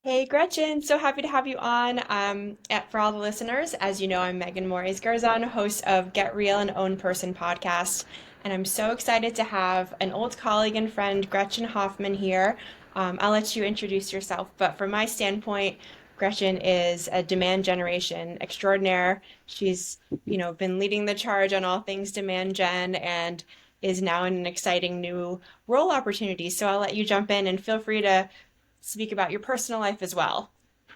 Hey Gretchen, so happy to have you on. For all the listeners, as you know, I'm Meaghan Moraes Gerzon, host of Get Real and Own Person podcast, and I'm so excited to have an old colleague and friend, Gretchen Hoffman, here. I'll let you introduce yourself, but from my standpoint, Gretchen is a demand generation extraordinaire. She's, been leading the charge on all things demand gen and is now in an exciting new role opportunity. So I'll let you jump in and feel free to speak about your personal life as well.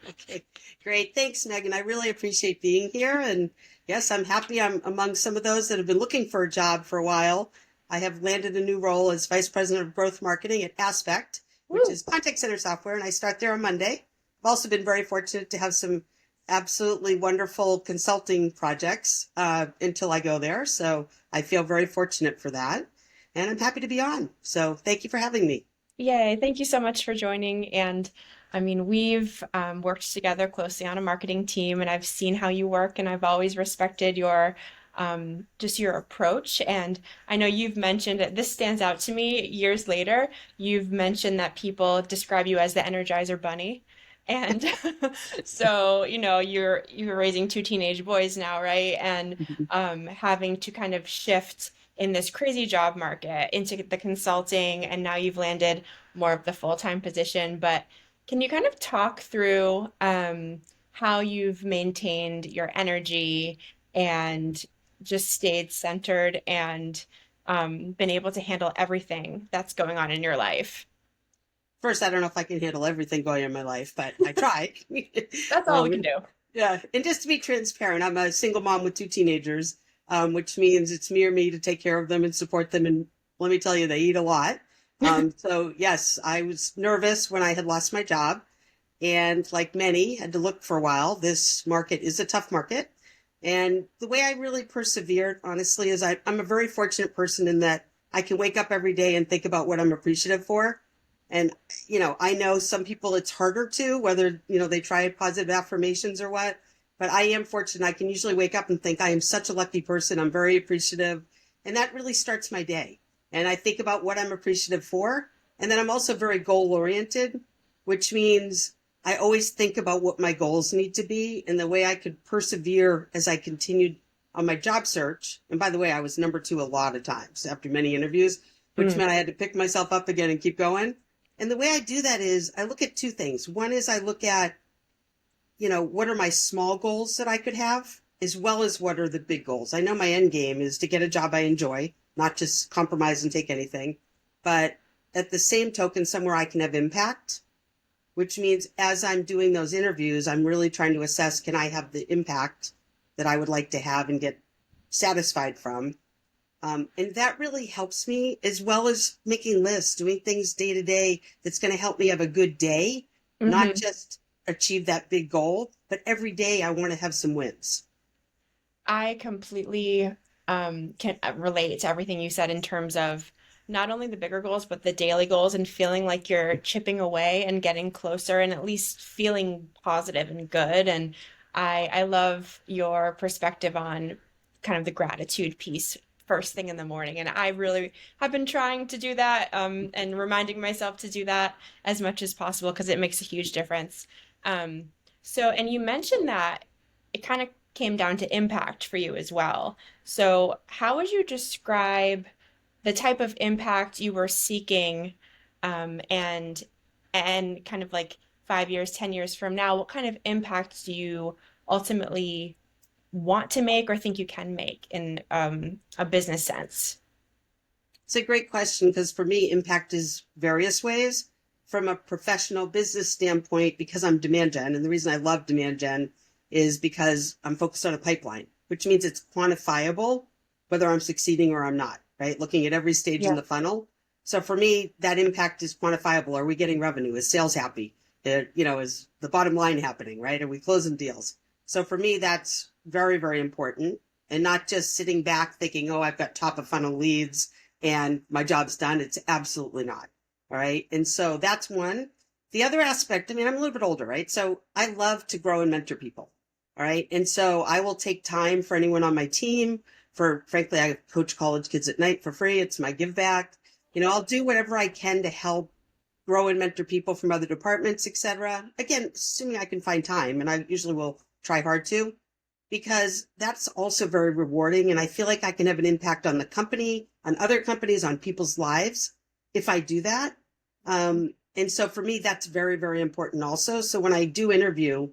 Okay, great. Thanks, Megan. I really appreciate being here. And yes, I'm happy I'm among some of those that have been looking for a job for a while. I have landed a new role as Vice President of Growth Marketing at Aspect, which Woo! is contact center software, and I start there on Monday. I've also been very fortunate to have some absolutely wonderful consulting projects until I go there. So I feel very fortunate for that. And I'm happy to be on. So thank you for having me. Yay, thank you so much for joining. And I mean, we've worked together closely on a marketing team, and I've seen how you work, and I've always respected your just your approach. And I know you've mentioned that this stands out to me years later. You've mentioned that people describe you as the Energizer Bunny. And so, you're raising two teenage boys now, right? And having to kind of shift in this crazy job market into the consulting, and now you've landed more of the full-time position. But can you kind of talk through how you've maintained your energy and just stayed centered and been able to handle everything that's going on in your life? First, I don't know if I can handle everything going on in my life, but I try. That's all we can um, do. yeah, and just to be transparent, I'm a single mom with two teenagers, which means it's me or me to take care of them and support them. And let me tell you, they eat a lot. So yes, I was nervous when I had lost my job, and like many, had to look for a while. This market is a tough market, and the way I really persevered, honestly, is I'm a very fortunate person in that I can wake up every day and think about what I'm appreciative for. And, I know some people it's harder to, whether, they try positive affirmations or what, but I am fortunate. I can usually wake up and think I am such a lucky person. I'm very appreciative. And that really starts my day. And I think about what I'm appreciative for. And then I'm also very goal oriented, which means I always think about what my goals need to be and the way I could persevere as I continued on my job search. And by the way, I was number two a lot of times after many interviews, which Mm, meant I had to pick myself up again and keep going. And the way I do that is I look at two things. One is I look at, what are my small goals that I could have, as well as what are the big goals. I know my end game is to get a job I enjoy, not just compromise and take anything, but at the same token, somewhere I can have impact, which means as I'm doing those interviews, I'm really trying to assess, can I have the impact that I would like to have and get satisfied from? And that really helps me, as well as making lists, doing things day to day that's going to help me have a good day, not hmm. just achieve that big goal, but every day I want to have some wins. I completely can relate to everything you said in terms of not only the bigger goals, but the daily goals and feeling like you're chipping away and getting closer and at least feeling positive and good. And I love your perspective on kind of the gratitude piece first thing in the morning. And I really have been trying to do that and reminding myself to do that as much as possible because it makes a huge difference. And you mentioned that it kind of came down to impact for you as well. So, how would you describe the type of impact you were seeking, um, and and kind of like 5 years, 10 years from now, what kind of impact do you ultimately want to make or think you can make in a business sense? It's a great question because for me, impact is various ways. From a professional business standpoint, because I'm demand gen, and the reason I love demand gen is because I'm focused on a pipeline, which means it's quantifiable, whether I'm succeeding or I'm not, right? Looking at every stage in Yeah. the funnel. So for me, that impact is quantifiable. Are we getting revenue? Is sales happy? Is the bottom line happening, right? Are we closing deals? So for me, that's very, very important. And not just sitting back thinking, oh, I've got top of funnel leads and my job's done. It's absolutely not. All right. And so that's one. The other aspect, I mean, I'm a little bit older, right? So I love to grow and mentor people. All right. And so I will take time for anyone on my team. For frankly, I coach college kids at night for free. It's my give back. I'll do whatever I can to help grow and mentor people from other departments, etc. Again, assuming I can find time, and I usually will try hard to, because that's also very rewarding. And I feel like I can have an impact on the company, on other companies, on people's lives if I do that. And so for me, that's very, very important also. So when I do interview,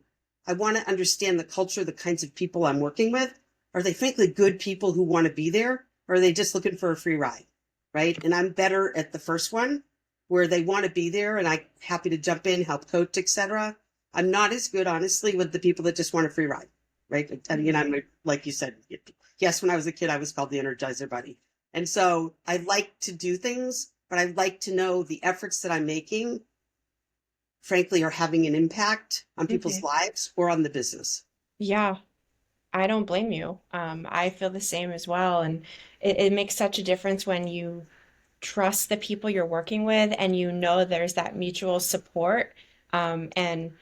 I want to understand the culture, the kinds of people I'm working with. Are they frankly good people who want to be there? Or are they just looking for a free ride? Right. And I'm better at the first one where they want to be there and I'm happy to jump in, help coach, etc. I'm not as good, honestly, with the people that just want a free ride. Right. And again, I'm like you said, yes, when I was a kid, I was called the Energizer Bunny. And so I like to do things, but I like to know the efforts that I'm making, frankly, are having an impact on people's Mhm. lives or on the business. Yeah, I don't blame you. I feel the same as well. And it makes such a difference when you trust the people you're working with and you know there's that mutual support. And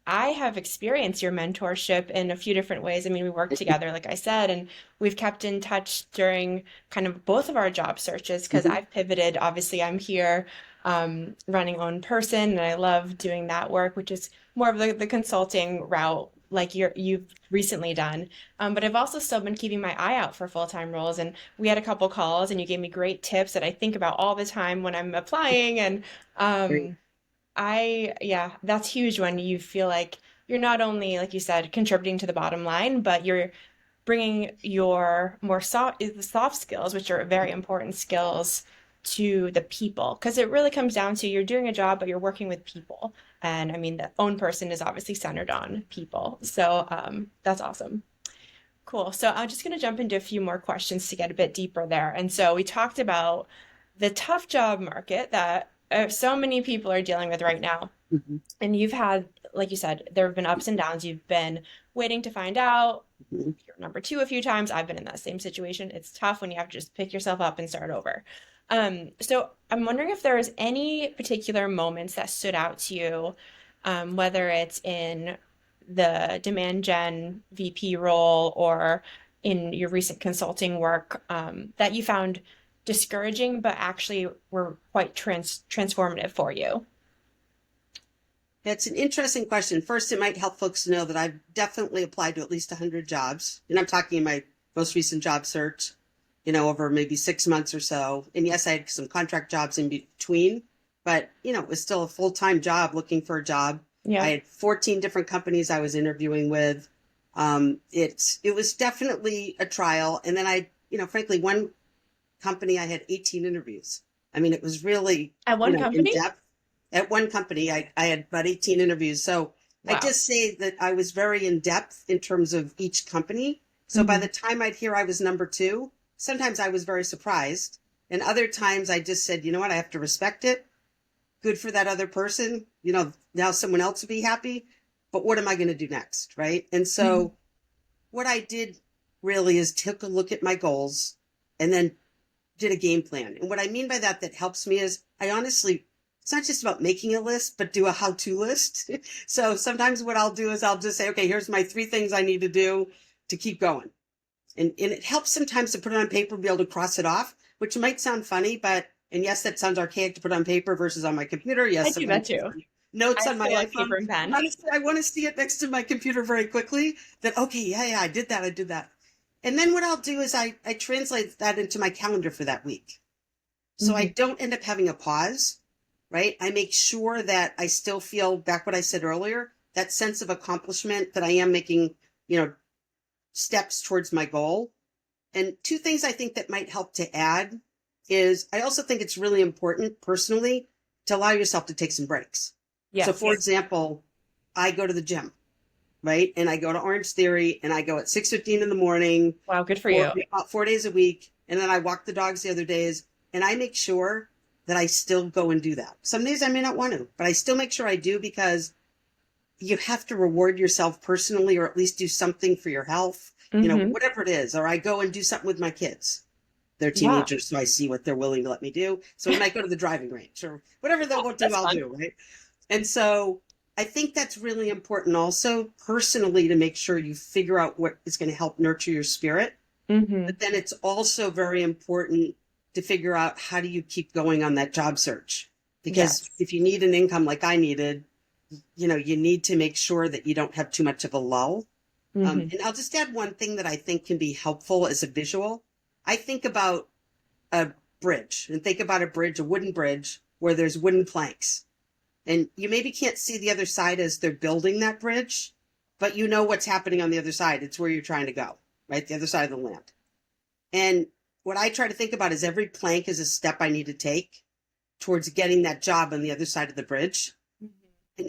I have experienced your mentorship in a few different ways. I mean, we worked together, like I said, and we've kept in touch during kind of both of our job searches because Mhm. I've pivoted. Obviously, I'm here running own person, and I love doing that work, which is more of the consulting route, like you've recently done. But I've also still been keeping my eye out for full-time roles, and we had a couple calls, and you gave me great tips that I think about all the time when I'm applying, and Great. um, yeah, that's huge when you feel like you're not only, like you said, contributing to the bottom line, but you're bringing your more soft skills, which are very important skills, to the people. Because it really comes down to you're doing a job, but you're working with people. And I mean, the own person is obviously centered on people. So that's awesome. Cool. So I'm just going to jump into a few more questions to get a bit deeper there. And so we talked about the tough job market that so many people are dealing with right now. Mhm. And you've had, like you said, there have been ups and downs. You've been waiting to find out. Mhm. You're number two a few times. I've been in that same situation. It's tough when you have to just pick yourself up and start over. So I'm wondering if there is any particular moments that stood out to you, whether it's in the demand gen VP role or in your recent consulting work, that you found discouraging, but actually were quite transformative for you. That's an interesting question. First, it might help folks to know that I've definitely applied to at least 100 jobs. And I'm talking my most recent job search, over maybe 6 months or so. And yes, I had some contract jobs in between, but, it was still a full-time job looking for a job. I Yeah. had 14 different companies I was interviewing with. It was definitely a trial. And then frankly, one company, I had 18 interviews. I mean, it was really, At one in company? depth. At one company, I had about 18 interviews. So I Wow. just say that I was very in depth in terms of each company. So by Hmm. the time I'd hear I was number two, sometimes I was very surprised. And other times I just said, you know what, I have to respect it. Good for that other person. Now someone else will be happy. But what am I going to do next? Right. And Hmm. so what I did really is took a look at my goals and then did a game plan. And what I mean by that that helps me is I honestly, it's not just about making a list, but do a how-to list. So sometimes what I'll do is I'll just say, okay, here's my 3 things I need to do to keep going. And it helps sometimes to put it on paper, be able to cross it off, which might sound funny, and yes, that sounds archaic to put on paper versus on my computer. I Yes, do that sometimes too. notes I on my still like iPhone. paper and pen. Honestly, I want to see it next to my computer very quickly that, okay, yeah, I did that. I did that. And then what I'll do is I translate that into my calendar for that week. So I Hmm. don't end up having a pause, right? I make sure that I still feel back what I said earlier, that sense of accomplishment that I am making, steps towards my goal. And 2 things I think that might help to add is I also think it's really important personally to allow yourself to take some breaks. So Yes. for example, I go to the gym, right? And I go to Orange Theory and I go at 6:15 in the morning Wow, good for for you. about 4 days a week. And then I walk the dogs the other days and I make sure that I still go and do that. Some days I may not want to, but I still make sure I do because you have to reward yourself personally or at least do something for your health, Hmm. whatever it is. Or I go and do something with my kids. They're Yeah. teenagers, so I see what they're willing to let me do. So we might go to the driving range or whatever they'll Oh, do, that's I'll fun. do, right? And so I think that's really important also personally to make sure you figure out what is going to help nurture your spirit. Hmm. But then it's also very important to figure out how do you keep going on that job search. Because Yes. if you need an income like I needed, you need to make sure that you don't have too much of a lull. Hmm. And I'll just add one thing that I think can be helpful as a visual. I think about a bridge and think about a bridge, a wooden bridge where there's wooden planks. And you maybe can't see the other side as they're building that bridge, but you know what's happening on the other side. It's where you're trying to go, right? The other side of the land. And what I try to think about is every plank is a step I need to take towards getting that job on the other side of the bridge.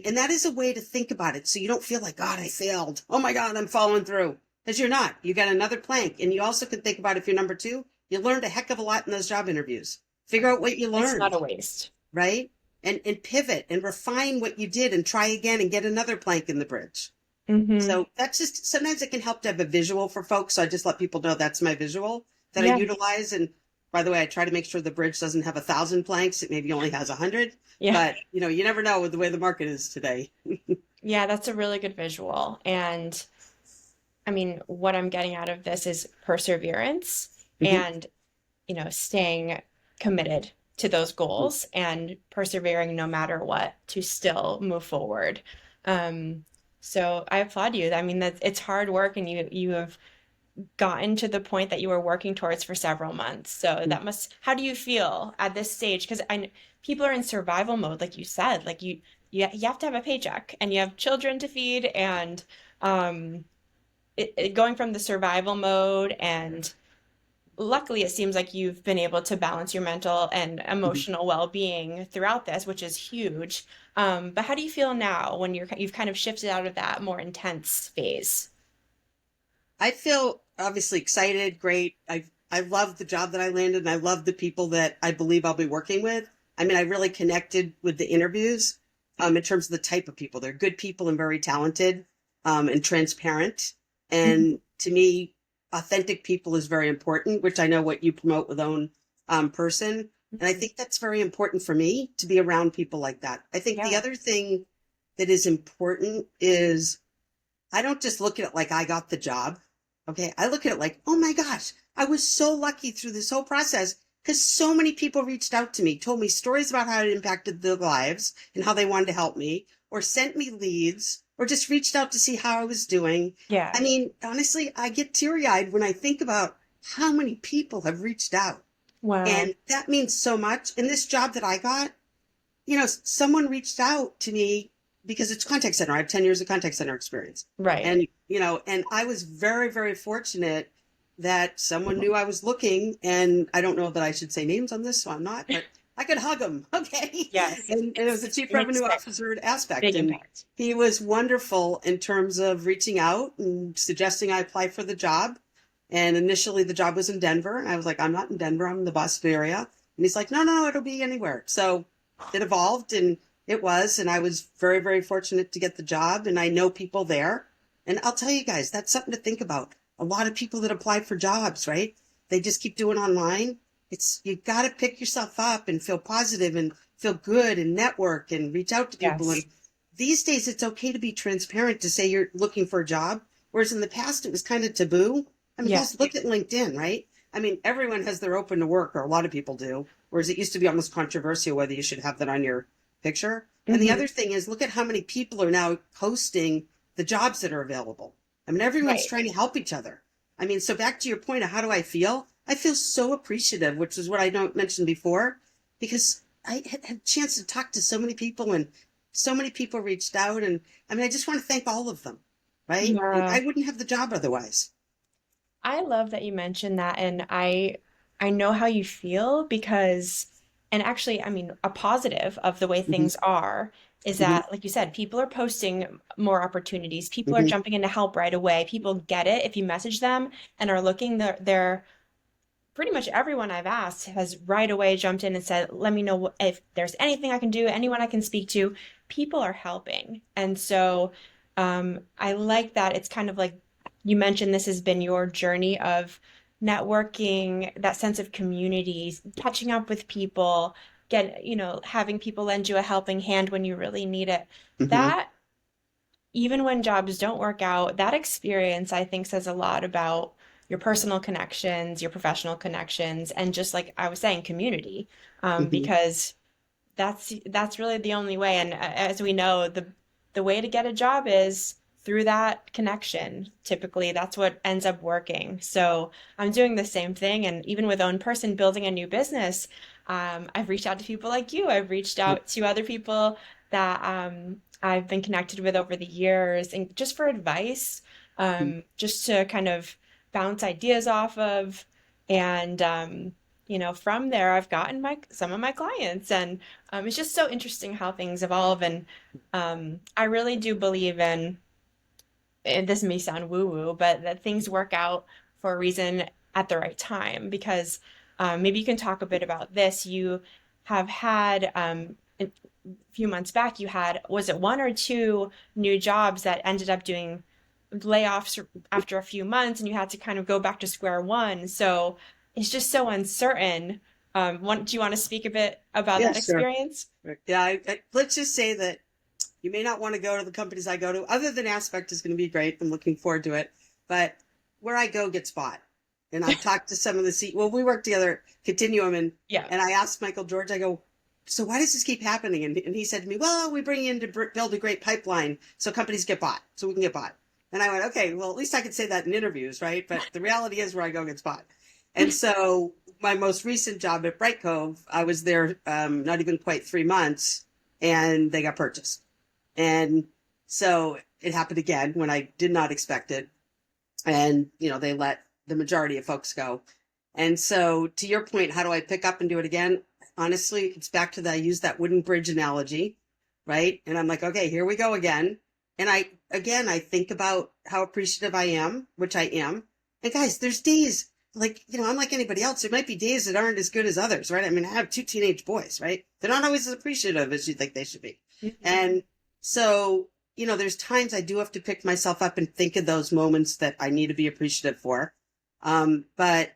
And that is a way to think about it. So you don't feel like, God, I failed. Oh my God, I'm following through. Because you're not. You got another plank. And you also can think about if you're number two, you learned a heck of a lot in those job interviews. Figure out what you It's learned, not a waste. right? And pivot and refine what you did and try again and get another plank in the bridge. Hmm. So that's just sometimes it can help to have a visual for folks. So I just let people know that's my visual that I Yeah. utilize. And by the way, I try to make sure the bridge doesn't have 1,000 planks. It maybe only has 100. Yeah. But you never know with the way the market is today. Yeah, that's a really good visual. And I mean, what I'm getting out of this is perseverance Hmm. and, staying committed to those goals and persevering no matter what to still move forward. Um, so I applaud you. I mean, that it's hard work and you have gotten to the point that you were working towards for several months. So how do you feel at this stage? Because people are in survival mode, like you said, like you have to have a paycheck and you have children to feed and, um, going from the survival mode and luckily it seems like you've been able to balance your mental and Hmm. emotional well-being throughout this, which is huge. But how do you feel now when you've kind of shifted out of that more intense phase? I feel obviously excited, great. I love the job that I landed and I love the people that I believe I'll be working with. I mean, I really connected with the interviews in terms of the type of people. They're good people and very talented and transparent. Mhm. And to me, authentic people is very important, which I know what you promote with Own Person. And I Mhm. think that's very important for me to be around people like that. I think the Yeah. other thing that is important is I don't just look at it like I got the job. Okay. I look at it like, oh my gosh, I was so lucky through this whole process because so many people reached out to me, told me stories about how it impacted their lives and how they wanted to help me, or sent me leads, or just reached out to see how I was doing. I Yeah. mean, honestly, I get teary eyed when I think about how many people have reached out. Wow. And that means so much. In this job that I got, someone reached out to me because it's contact center. I have 10 years of contact center experience. Right. And I was very, very fortunate that someone knew I was looking. And I don't know that I should say names on this, so I'm not, but I could hug him. Okay. Yes. And it was a chief It makes revenue a officer aspect. big And impact. he was wonderful in terms of reaching out and suggesting I apply for the job. And initially the job was in Denver. And I was like, I'm not in Denver. I'm in the Boston area. And he's like, no, no, it'll be anywhere. So it evolved and it was. And I was very, very fortunate to get the job. And I know people there. And I'll tell you guys, that's something to think about. A lot of people that apply for jobs, right? They just keep doing online. You got to pick yourself up and feel positive and feel good and network and reach out to people. And Yes. these days, it's okay to be transparent to say you're looking for a job. Whereas in the past, it was kind of taboo. I mean, Yeah. guys, look at LinkedIn, right? I mean, everyone has their open to work, or a lot of people do. Whereas it used to be almost controversial whether you should have that on your picture. And the Hmm. other thing is, look at how many people are now posting the jobs that are available. I mean, everyone's Right. trying to help each other. I mean, so back to your point of how do I feel? I feel so appreciative, which is what I don't mention before, because I had a chance to talk to so many people and so many people reached out. And I mean, I just want to thank all of them, right? And I Yeah. wouldn't have the job otherwise. I love that you mentioned that, and I know how you feel because, and actually, I mean, a positive of the way Hmm. things are is Hmm. that, like you said, people are posting more opportunities. People are Hmm. jumping in to help right away. People get it. If you message them and are looking, they're pretty much everyone I've asked has right away jumped in and said, "Let me know if there's anything I can do, anyone I can speak to." People are helping, and so I like that. It's kind of like you mentioned. This has been your journey of networking, that sense of community, catching up with people, having people lend you a helping hand when you really need it. Hmm. That even when jobs don't work out, that experience, I think, says a lot about your personal connections, your professional connections, and just like I was saying, community. Hmm. Because that's really the only way. And as we know, the way to get a job is through that connection. Typically, that's what ends up working. So I'm doing the same thing, and even with own person building a new business, I've reached out to people like you. I've reached out to other people that I've been connected with over the years, and just for advice, just to kind of bounce ideas off of, and from there, I've gotten my some of my clients, and it's just so interesting how things evolve. And I really do believe in, and this may sound woo-woo, but that things work out for a reason at the right time. Because maybe you can talk a bit about this. You have had a few months back, you had, was it one or two new jobs that ended up doing layoffs after a few months, and you had to kind of go back to square one. So it's just so uncertain. Do you want to speak a bit about Yeah, that sure. experience? Yeah, let's just say that you may not want to go to the companies I go to. Other than Aspect is going to be great. I'm looking forward to it. But where I go gets bought. And I've talked to some of the well, we work together at Continuum, and Yeah. I asked Michael George, I go, so why does this keep happening? And he said to me, well, we bring you in to build a great pipeline so companies get bought, so we can get bought. And I went, okay, well, at least I can say that in interviews, right? But the reality is where I go gets bought. And so my most recent job at Bright Cove, I was there not even quite 3 months, and they got purchased. And so it happened again when I did not expect it. And, they let the majority of folks go. And so to your point, how do I pick up and do it again? Honestly, it's back to I use that wooden bridge analogy, right? And I'm like, okay, here we go again. And I think about how appreciative I am, which I am. And guys, there's days like, I'm like anybody else. There might be days that aren't as good as others, right? I mean, I have two teenage boys, right? They're not always as appreciative as you think they should be. Mhm. And so, there's times I do have to pick myself up and think of those moments that I need to be appreciative for. But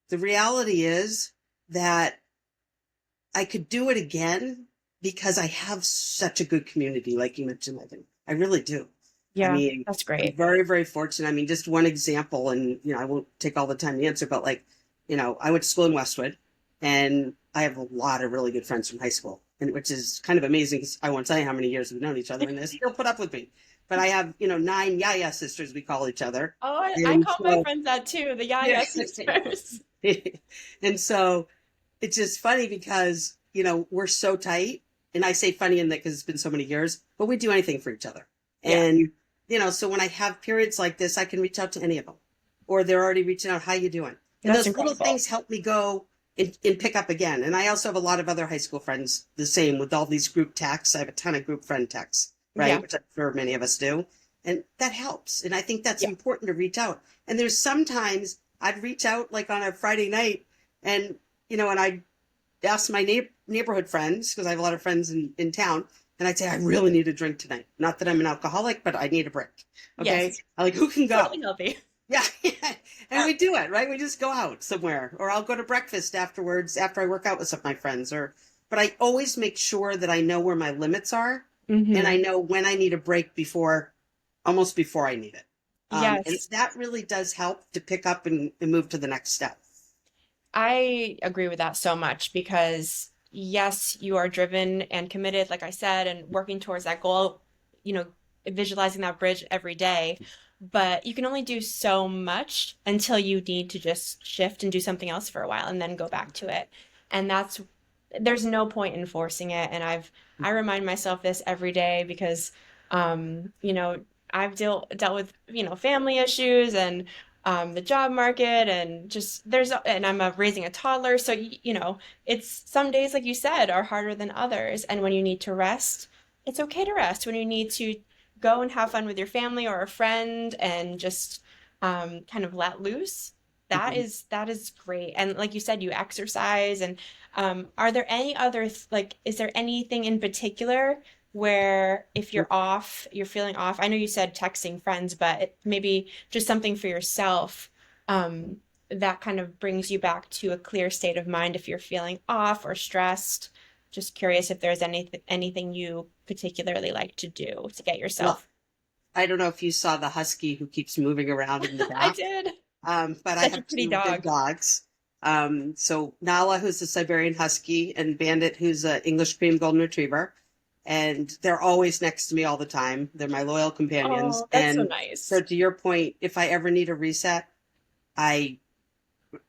the reality is that I could do it again because I have such a good community, like you mentioned, Megan. I really do. I Yeah, mean, that's I'm great. very, very fortunate. I mean, just one example, and I won't take all the time to answer, but like, I went to school in Westwood, and I have a lot of really good friends from high school, and which is kind of amazing because I won't tell you how many years we've known each other, and they still put up with me. But I have, 9 Yaya sisters, we call each other, Oh, I and call my so friends that too, the yeah, Yaya sisters. and so it's just funny because we're so tight, and I say funny in that because it's been so many years, but we do anything for each other, Yeah, and so when I have periods like this, I can reach out to any of them, or they're already reaching out. How you doing? And that's those little incredible. things help me go and pick up again. And I also have a lot of other high school friends, the same with all these group texts. I have a ton of group friend texts, right? Yeah, Which I'm sure many of us do. And that helps. And I think that's yeah, important to reach out. And there's sometimes I'd reach out like on a Friday night, and, and I'd ask my neighborhood friends, because I have a lot of friends in town, and I'd say, I really need a drink tonight. Not that I'm an alcoholic, but I need a break. Okay. yes, I'm like, who can go? totally healthy. Yeah. And we do it, right? We just go out somewhere, or I'll go to breakfast afterwards after I work out with some of my friends, but I always make sure that I know where my limits are, and I Hmm. know when I need a break almost before I need it. And Yes, that really does help to pick up and move to the next step. I agree with that so much because yes, you are driven and committed, like I said, and working towards that goal, you know, visualizing that bridge every day. But you can only do so much until you need to just shift and do something else for a while and then go back to it. And there's no point in forcing it. And I remind myself this every day because, you know, I've dealt with, family issues and the job market, and just and I'm raising a toddler, so it's some days, like you said, are harder than others. And when you need to rest, it's okay to rest. When you need to go and have fun with your family or a friend and just kind of let loose, that Mhm. is great. And like you said, you exercise. And are there any other like, is there anything in particular where if you're feeling off? I know you said texting friends, but maybe just something for yourself that kind of brings you back to a clear state of mind if you're feeling off or stressed. Just curious if there's anything you particularly like to do to get Well, yourself. I don't know if you saw the husky who keeps moving around in the I back. did. But I Such a have pretty two big dog. dogs. So Nala, who's the Siberian Husky, and Bandit, who's an English Cream Golden Retriever. And they're always next to me all the time. They're my loyal companions. Oh, that's so And so nice. to your point, if I ever need a reset, I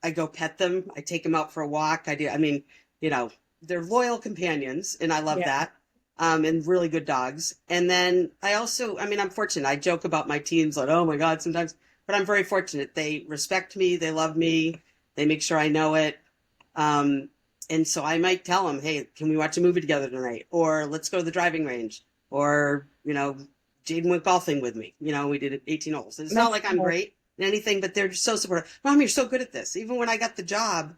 I go pet them. I take them out for a walk. I do. I mean, you know, they're loyal companions, and I love Yeah. that. And really good dogs. And then I also, I mean, I'm fortunate. I joke about my teams like, oh my God, sometimes, but I'm very fortunate. They respect me. They love me. They make sure I know it. Um, and so I might tell them, hey, can we watch a movie together tonight? Or let's go to the driving range. Or, Jaden went golfing with me. We did 18 holes. And it's not That's like I'm great in anything, but they're just so supportive. Mom, you're so good at this. Even when I got the job,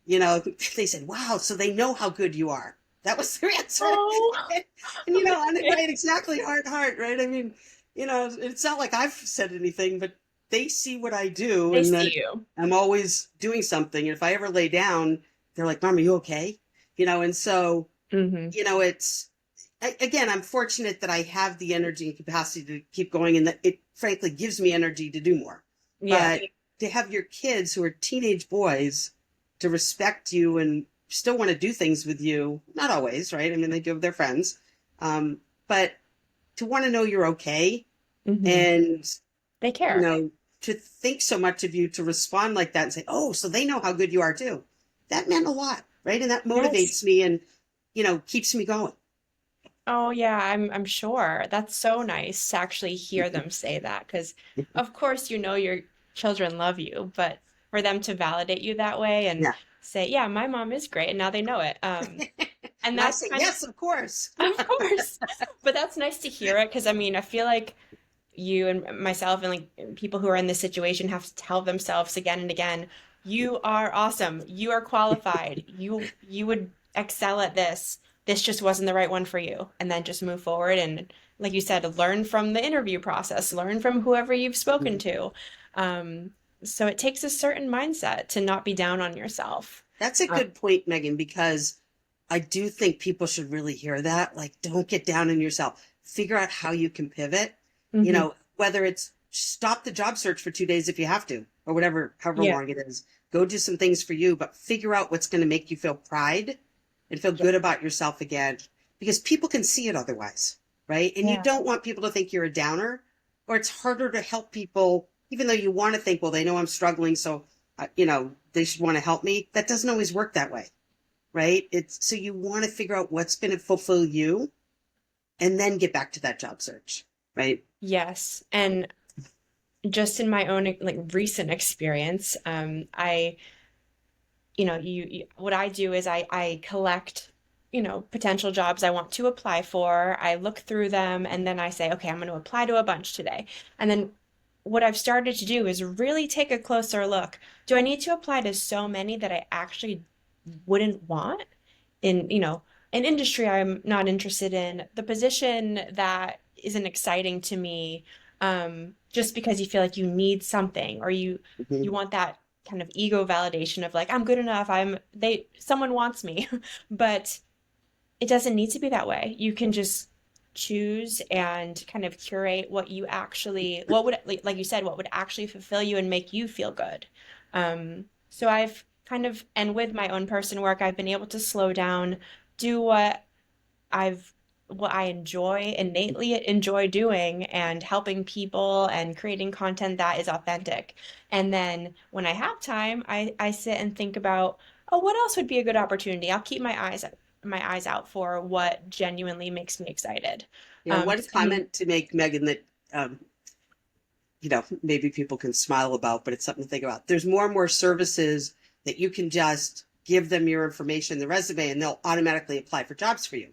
they said, wow, so they know how good you are. That was their answer. oh, And, on it, okay. right, exactly, heart, right? I mean, it's not like I've said anything, but they see what I do They and see that you. I'm always doing something. And if I ever lay down, they're like, Mom, are you okay? And so, Hmm. it's, again, I'm fortunate that I have the energy and capacity to keep going and that it frankly gives me energy to do more. Yeah. But to have your kids who are teenage boys to respect you and still want to do things with you, not always, right? I mean, they do have their friends. But to want to know you're okay Hmm. and, They you care. know, to think so much of you to respond like that and say, oh, so they know how good you are too. That meant a lot, right? And that Yes. motivates me and, keeps me going. Oh yeah, I'm sure. That's so nice to actually hear them say that because of course you know your children love you, but for them to validate you that way and Yeah. say, "Yeah, my mom is great," and now they know it. And And I that's say, kind of, yes, of course. of course. But that's nice to hear it because I mean, I feel like you and myself and like people who are in this situation have to tell themselves again and again, you are awesome. You are qualified. You would excel at this. This just wasn't the right one for you. And then just move forward and like you said, learn from the interview process, learn from whoever you've spoken to. Um, so it takes a certain mindset to not be down on yourself. That's a Um, good point, Megan, because I do think people should really hear that. Like, don't get down on yourself. Figure out how you can pivot, mhm. whether it's stop the job search for 2 days if you have to, or whatever, however Yeah. long it is. Go do some things for you, but figure out what's going to make you feel pride and feel Yeah. good about yourself again, because people can see it otherwise, right? And you Yeah. don't want people to think you're a downer, or it's harder to help people, even though you want to think, well, they know I'm struggling, so, they should want to help me. That doesn't always work that way, right? It's so you want to figure out what's going to fulfill you and then get back to that job search, right? Yes. And just in my own like recent experience, what I do is I collect, potential jobs I want to apply for. I look through them and then I say, okay, I'm going to apply to a bunch today. And then what I've started to do is really take a closer look. Do I need to apply to so many that I actually wouldn't want in, an industry I'm not interested in, the position that isn't exciting to me, just because you feel like you need something or you Mm-hmm. want that kind of ego validation of like I'm good enough, someone wants me. But it doesn't need to be that way. You can just choose and kind of curate what would, like you said, what would actually fulfill you and make you feel good. So I've kind of, and with my own person work, I've been able to slow down, do I've, what I innately enjoy doing and helping people and creating content that is authentic. And then when I have time, I sit and think about, oh, what else would be a good opportunity? I'll keep my eyes out for what genuinely makes me excited. One 'Cause, I mean, comment to make, Megan, that maybe people can smile about, but it's something to think about. There's more and more services that you can just give them your information, the resume, and they'll automatically apply for jobs for you.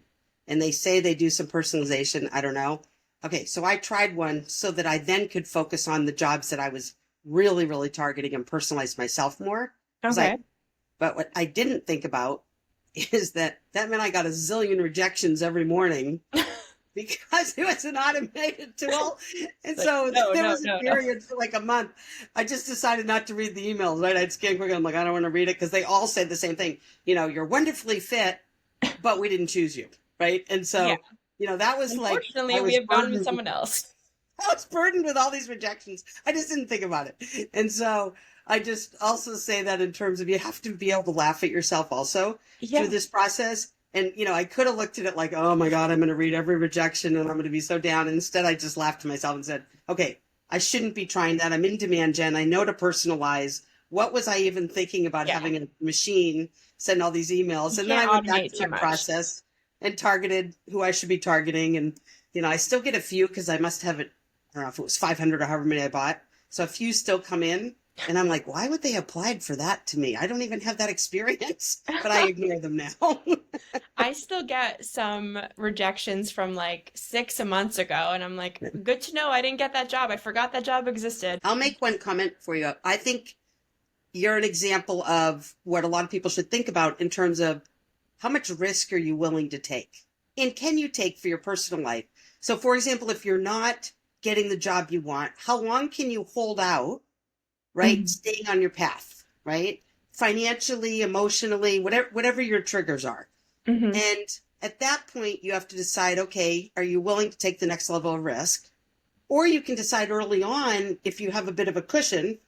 And they say they do some personalization. I don't know. Okay, so I tried one so that I then could focus on the jobs that I was really, really targeting and personalize myself more. Because okay. but what I didn't think about is that meant I got a zillion rejections every morning because it was an automated tool. And It's like, so no, there no, was a no, no. period for like a month. I just decided not to read the emails, right? I'd scan quickly. I'm like, I don't want to read it because they all said the same thing. You're wonderfully fit, but we didn't choose you, right? And Yeah. so, that was like, I Unfortunately, we was have gone with burdened. someone else. I was burdened with all these rejections. I just didn't think about it. And so I just also say that in terms of you have to be able to laugh at yourself also through Yeah. this process. And, I could have looked at it like, oh my God, I'm going to read every rejection and I'm going to be so down. And instead, I just laughed to myself and said, okay, I shouldn't be trying that. I'm in demand gen. I know to personalize. What was I even thinking about Yeah. having a machine send all these You emails? And then I can't went back automate to too my much. process and targeted who I should be targeting. And, I still get a few because I must have it. I don't know if it was 500 or however many I bought. So a few still come in. And I'm like, why would they applied for that to me? I don't even have that experience, but I ignore them now. I still get some rejections from like 6 months ago, and I'm like, good to know I didn't get that job. I forgot that job existed. I'll make one comment for you. I think you're an example of what a lot of people should think about in terms of how much risk are you willing to take? And can you take for your personal life? So, for example, if you're not getting the job you want, how long can you hold out, right? Mhm. Staying on your path, right? Financially, emotionally, whatever your triggers are. Hmm. And at that point, you have to decide, okay, are you willing to take the next level of risk? Or you can decide early on, if you have a bit of a cushion,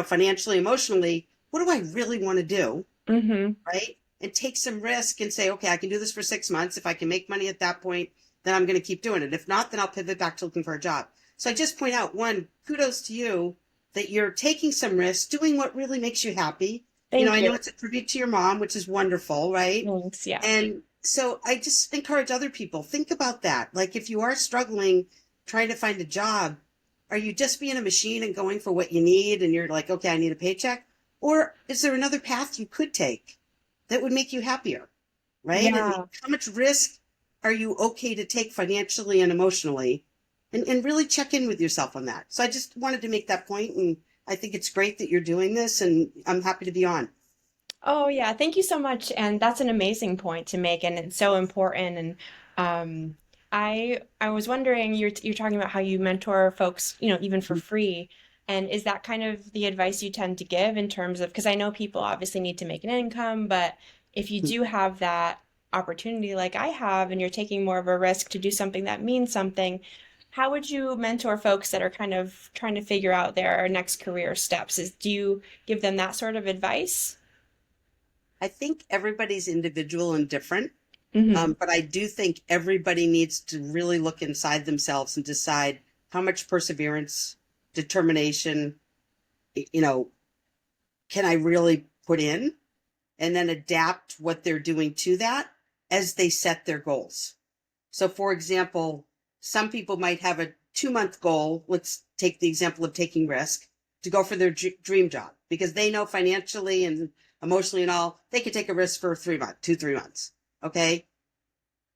financially, emotionally, what do I really want to do? Hmm. Right? And take some risk and say, okay, I can do this for 6 months. If I can make money at that point, then I'm going to keep doing it. If not, then I'll pivot back to looking for a job. So I just point out, one, kudos to you that you're taking some risks, doing what really makes you happy. Thank I you. know it's a tribute to your mom, which is wonderful, right? Thanks. Yeah. And so I just encourage other people, think about that. Like if you are struggling trying to find a job, are you just being a machine and going for what you need and you're like, okay, I need a paycheck? Or is there another path you could take that would make you happier? Right? And Yeah. how much risk are you okay to take financially and emotionally? And really check in with yourself on that. So I just wanted to make that point, and I think it's great that you're doing this, and I'm happy to be on. Oh, yeah. Thank you so much. And that's an amazing point to make, and it's so important. And I was wondering, you're talking about how you mentor folks, even for free. And is that kind of the advice you tend to give in terms of, because I know people obviously need to make an income, but if you do have that opportunity like I have, and you're taking more of a risk to do something that means something, how would you mentor folks that are kind of trying to figure out their next career steps? Do you give them that sort of advice? I think everybody's individual and different. Hmm. But I do think everybody needs to really look inside themselves and decide how much perseverance, determination, you know, can I really put in, and then adapt what they're doing to that as they set their goals. So, for example, some people might have a 2 month goal. Let's take the example of taking risk to go for their dream job because they know financially and emotionally and all, they could take a risk for 3 months, 2, 3 months. Okay.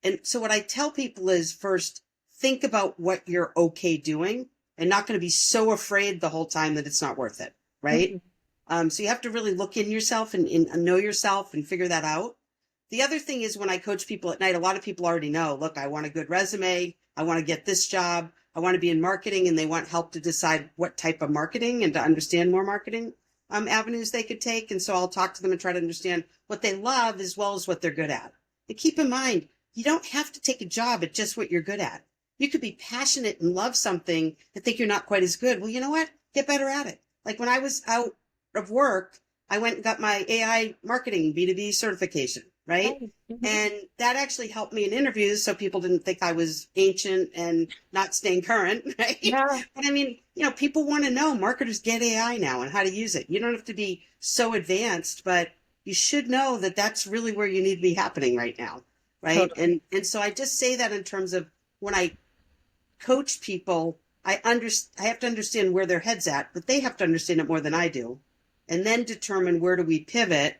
And so what I tell people is first, think about what you're okay doing and not going to be so afraid the whole time that it's not worth it. Right. Hmm. So you have to really look in yourself and know yourself and figure that out. The other thing is when I coach people at night, a lot of people already know, look, I want a good resume. I want to get this job. I want to be in marketing, and they want help to decide what type of marketing and to understand more marketing avenues they could take. And so I'll talk to them and try to understand what they love as well as what they're good at. And keep in mind, you don't have to take a job at just what you're good at. You could be passionate and love something and think you're not quite as good. Well, you know what? Get better at it. Like when I was out of work, I went and got my AI marketing B2B certification, right? Right. Hmm. And that actually helped me in interviews so people didn't think I was ancient and not staying current, right? Yeah, But I mean, people want to know, marketers get AI now and how to use it. You don't have to be so advanced, but you should know that that's really where you need to be happening right now, right? totally. And so I just say that in terms of when I coach people, I have to understand where their head's at, but they have to understand it more than I do, and then determine where do we pivot,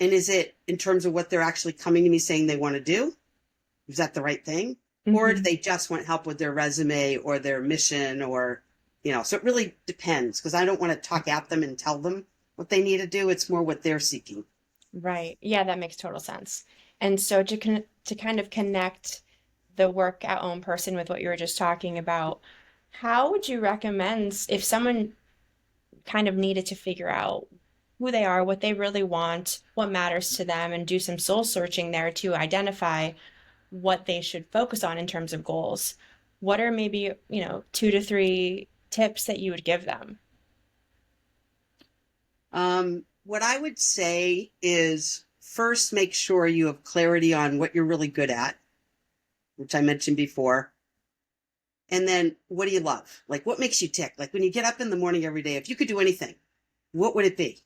and is it in terms of what they're actually coming to me saying they want to do? Is that the right thing? Or do Hmm. they just want help with their resume or their mission or, so it really depends because I don't want to talk at them and tell them what they need to do. It's more what they're seeking. Right. Yeah, that makes total sense. And so to kind of connect the work at home person with what you were just talking about, how would you recommend if someone kind of needed to figure out who they are, what they really want, what matters to them, and do some soul searching there to identify what they should focus on in terms of goals? what are maybe, 2 to 3 tips that you would give them? What I would say is first make sure you have clarity on what you're really good at, which I mentioned before. And then what do you love? Like what makes you tick? Like when you get up in the morning every day, if you could do anything, what would it be?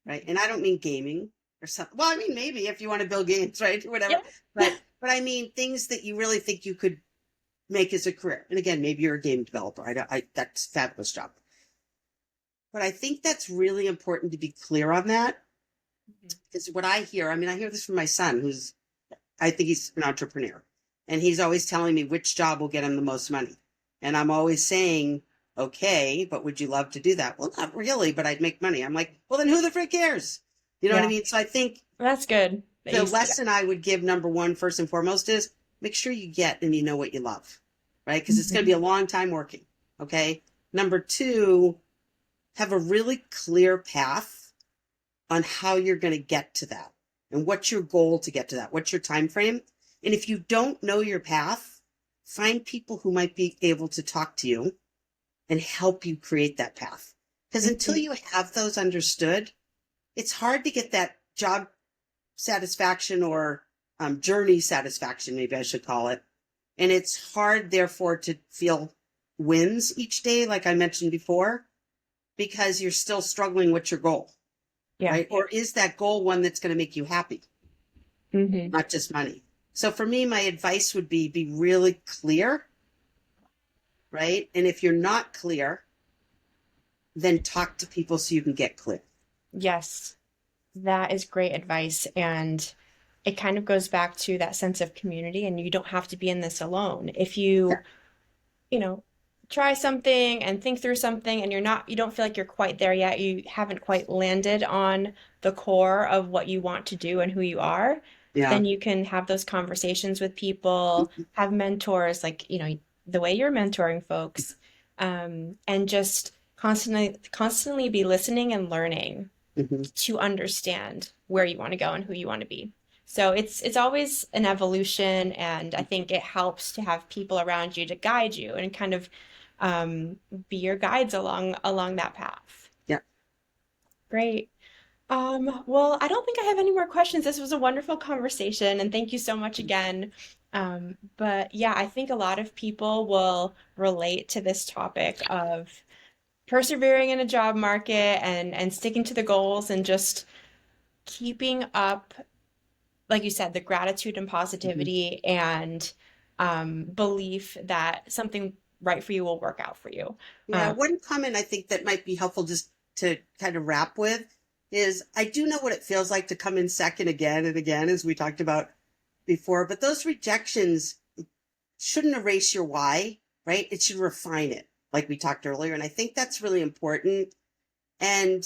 Right. And I don't mean gaming or something. Well, I mean, maybe if you want to build games, right? Or whatever. Yeah. But I mean things that you really think you could make as a career. And again, maybe you're a game developer. That's a fabulous job. But I think that's really important to be clear on that. Because what I hear, I mean, I hear this from my son, who's, I think he's an entrepreneur. And he's always telling me which job will get him the most money. And I'm always saying, okay, but would you love to do that? Well, not really, but I'd make money. I'm like, well, then who the frick cares? You know what I Yeah, mean? So I think that's good that the you say that. lesson I would give number one, first and foremost, is make sure you get and you know what you love, right? Because it's going to be Mhm. a long time working. Okay. Number two, have a really clear path on how you're going to get to that and what's your goal to get to that. What's your time frame? And if you don't know your path, find people who might be able to talk to you and help you create that path. Because until Mhm. you have those understood, it's hard to get that job satisfaction or journey satisfaction, maybe I should call it. And it's hard, therefore, to feel wins each day, like I mentioned before, because you're still struggling with your goal, Yeah. right? Or is that goal one that's going to make you happy, Hmm. not just money? So for me, my advice would be really clear, right? And if you're not clear, then talk to people so you can get clear. Yes, that is great advice. And it kind of goes back to that sense of community, and you don't have to be in this alone. If Yeah. you know, try something and think through something and you don't feel like you're quite there yet, you haven't quite landed on the core of what you want to do and who you are, Yeah. then you can have those conversations with people, have mentors like, the way you're mentoring folks, and just constantly be listening and learning Mm-hmm. to understand where you want to go and who you want to be. So it's always an evolution, and I think it helps to have people around you to guide you and kind of um, be your guides along that path. Yeah. Great. Well, I don't think I have any more questions. This was a wonderful conversation, and thank you so much again. But yeah, I think a lot of people will relate to this topic of persevering in a job market and sticking to the goals and just keeping up, like you said, the gratitude and Mm-hmm. positivity and belief that something right for you will work out for you. Yeah, Um, one comment I think that might be helpful just to kind of wrap with is I do know what it feels like to come in second again and again, as we talked about before, but those rejections shouldn't erase your why, right? It should refine it, like we talked earlier. And I think that's really important. And,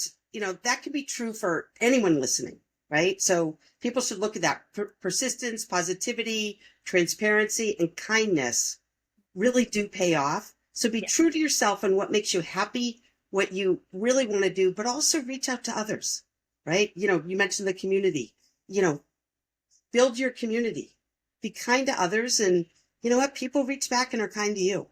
that can be true for anyone listening, right? So people should look at that persistence, positivity, transparency, and kindness really do pay off. So be yeah, true to yourself and what makes you happy, what you really want to do, but also reach out to others, right? You mentioned the community, you know, build your community, be kind to others. And you know what? People reach back and are kind to you,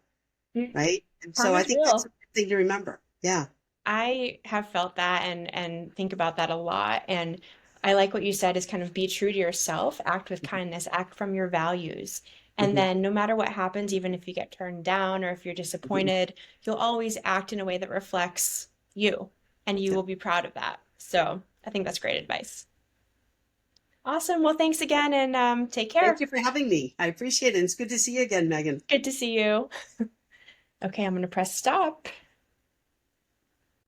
mm, right? And so I karma's think that's a real. good thing to remember. Yeah. I have felt that and think about that a lot. And I like what you said is kind of be true to yourself, act with kindness, act from your values. And Hmm. then no matter what happens, even if you get turned down or if you're Hmm. disappointed, you'll always act in a way that reflects you, and you Yeah. will be proud of that. So I think that's great advice. Awesome. Well, thanks again, and take Thank care. you for having me. I appreciate it. It's good to see you again, Megan. Good to see you. Okay, I'm going to press stop.